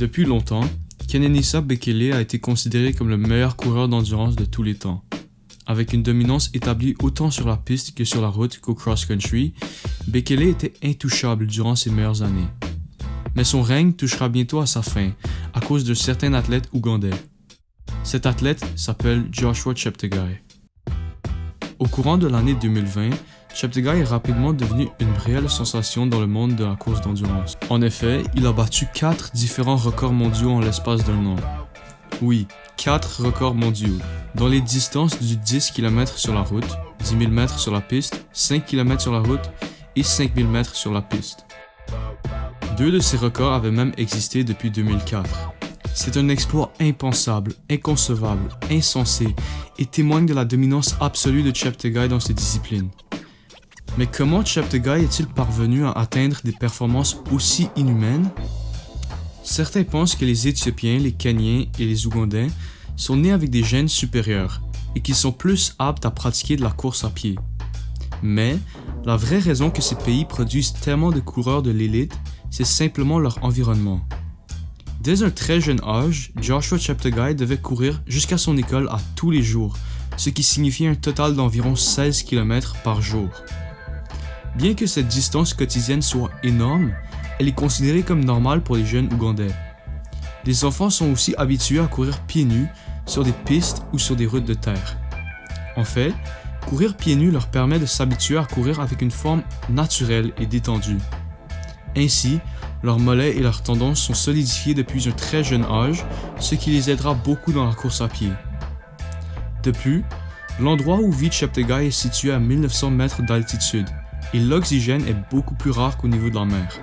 Depuis longtemps, Kenenisa Bekele a été considéré comme le meilleur coureur d'endurance de tous les temps. Avec une dominance établie autant sur la piste que sur la route qu'au cross-country, Bekele était intouchable durant ses meilleures années. Mais son règne touchera bientôt à sa fin, à cause de certains athlètes ougandais. Cet athlète s'appelle Joshua Cheptegei. Au courant de l'année 2020, Cheptegei est rapidement devenu une réelle sensation dans le monde de la course d'endurance. En effet, il a battu 4 différents records mondiaux en l'espace d'un an. Oui, 4 records mondiaux, dans les distances du 10 km sur la route, 10 000 mètres sur la piste, 5 km sur la route et 5 000 mètres sur la piste. 2 de ces records avaient même existé depuis 2004. C'est un exploit impensable, inconcevable, insensé et témoigne de la dominance absolue de Cheptegei dans ces disciplines. Mais comment Cheptegei est-il parvenu à atteindre des performances aussi inhumaines? Certains pensent que les Éthiopiens, les Kenyans et les Ougandais sont nés avec des gènes supérieurs et qu'ils sont plus aptes à pratiquer de la course à pied. Mais la vraie raison que ces pays produisent tellement de coureurs de l'élite, c'est simplement leur environnement. Dès un très jeune âge, Joshua Cheptegei devait courir jusqu'à son école à tous les jours, ce qui signifiait un total d'environ 16 km par jour. Bien que cette distance quotidienne soit énorme, elle est considérée comme normale pour les jeunes Ougandais. Les enfants sont aussi habitués à courir pieds nus sur des pistes ou sur des routes de terre. En fait, courir pieds nus leur permet de s'habituer à courir avec une forme naturelle et détendue. Ainsi, leurs mollets et leurs tendons sont solidifiés depuis un très jeune âge, ce qui les aidera beaucoup dans la course à pied. De plus, l'endroit où vit Cheptegei est situé à 1900 mètres d'altitude, et l'oxygène est beaucoup plus rare qu'au niveau de la mer.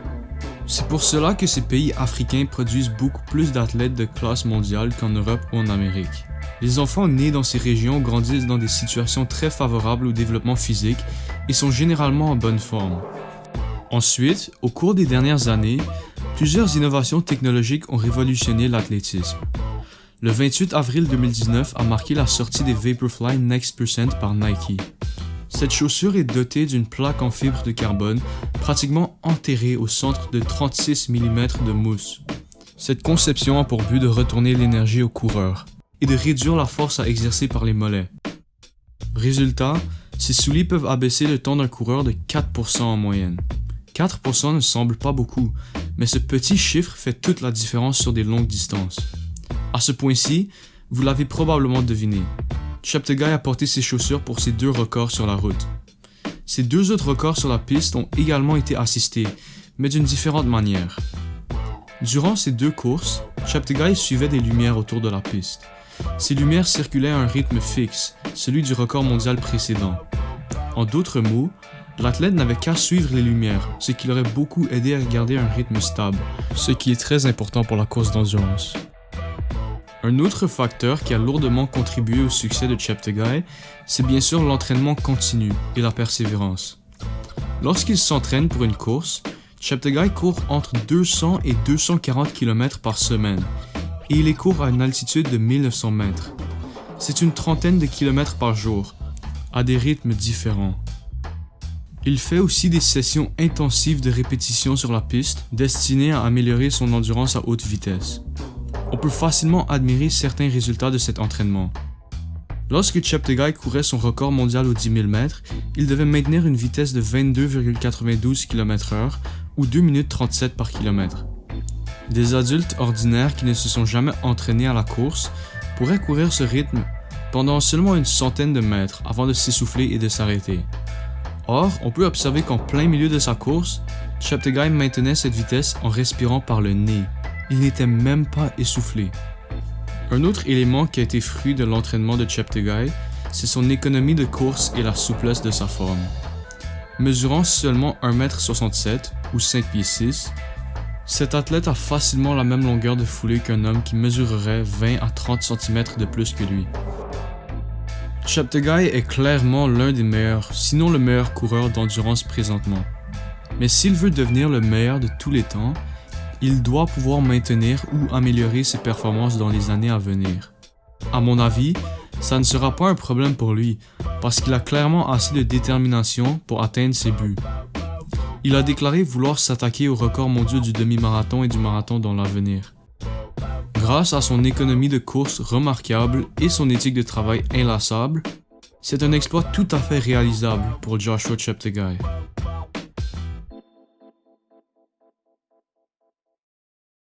C'est pour cela que ces pays africains produisent beaucoup plus d'athlètes de classe mondiale qu'en Europe ou en Amérique. Les enfants nés dans ces régions grandissent dans des situations très favorables au développement physique et sont généralement en bonne forme. Ensuite, au cours des dernières années, plusieurs innovations technologiques ont révolutionné l'athlétisme. Le 28 avril 2019 a marqué la sortie des Vaporfly Next% par Nike. Cette chaussure est dotée d'une plaque en fibre de carbone pratiquement enterrée au centre de 36 mm de mousse. Cette conception a pour but de retourner l'énergie au coureur et de réduire la force à exercer par les mollets. Résultat, ces souliers peuvent abaisser le temps d'un coureur de 4% en moyenne. 4% ne semble pas beaucoup, mais ce petit chiffre fait toute la différence sur des longues distances. À ce point-ci, vous l'avez probablement deviné. Cheptegei a porté ses chaussures pour ses 2 records sur la route. Ses 2 autres records sur la piste ont également été assistés, mais d'une différente manière. Durant ces 2 courses, Cheptegei suivait des lumières autour de la piste. Ces lumières circulaient à un rythme fixe, celui du record mondial précédent. En d'autres mots, l'athlète n'avait qu'à suivre les lumières, ce qui l'aurait beaucoup aidé à garder un rythme stable, ce qui est très important pour la course d'endurance. Un autre facteur qui a lourdement contribué au succès de Cheptegei, c'est bien sûr l'entraînement continu et la persévérance. Lorsqu'il s'entraîne pour une course, Cheptegei court entre 200 et 240 km par semaine, et il les court à une altitude de 1900 mètres. C'est une trentaine de kilomètres par jour, à des rythmes différents. Il fait aussi des sessions intensives de répétition sur la piste, destinées à améliorer son endurance à haute vitesse. On peut facilement admirer certains résultats de cet entraînement. Lorsque Cheptegei courait son record mondial aux 10 000 mètres, il devait maintenir une vitesse de 22,92 km/h ou 2 minutes 37 par kilomètre. Des adultes ordinaires qui ne se sont jamais entraînés à la course pourraient courir ce rythme pendant seulement une centaine de mètres avant de s'essouffler et de s'arrêter. Or, on peut observer qu'en plein milieu de sa course, Cheptegei maintenait cette vitesse en respirant par le nez. Il n'était même pas essoufflé. Un autre élément qui a été fruit de l'entraînement de Cheptegei, c'est son économie de course et la souplesse de sa forme. Mesurant seulement 1,67 m ou 5 pieds 6, cet athlète a facilement la même longueur de foulée qu'un homme qui mesurerait 20 à 30 cm de plus que lui. Cheptegei est clairement l'un des meilleurs, sinon le meilleur coureur d'endurance présentement. Mais s'il veut devenir le meilleur de tous les temps, il doit pouvoir maintenir ou améliorer ses performances dans les années à venir. À mon avis, ça ne sera pas un problème pour lui, parce qu'il a clairement assez de détermination pour atteindre ses buts. Il a déclaré vouloir s'attaquer aux records mondiaux du demi-marathon et du marathon dans l'avenir. Grâce à son économie de course remarquable et son éthique de travail inlassable, c'est un exploit tout à fait réalisable pour Joshua Cheptegei.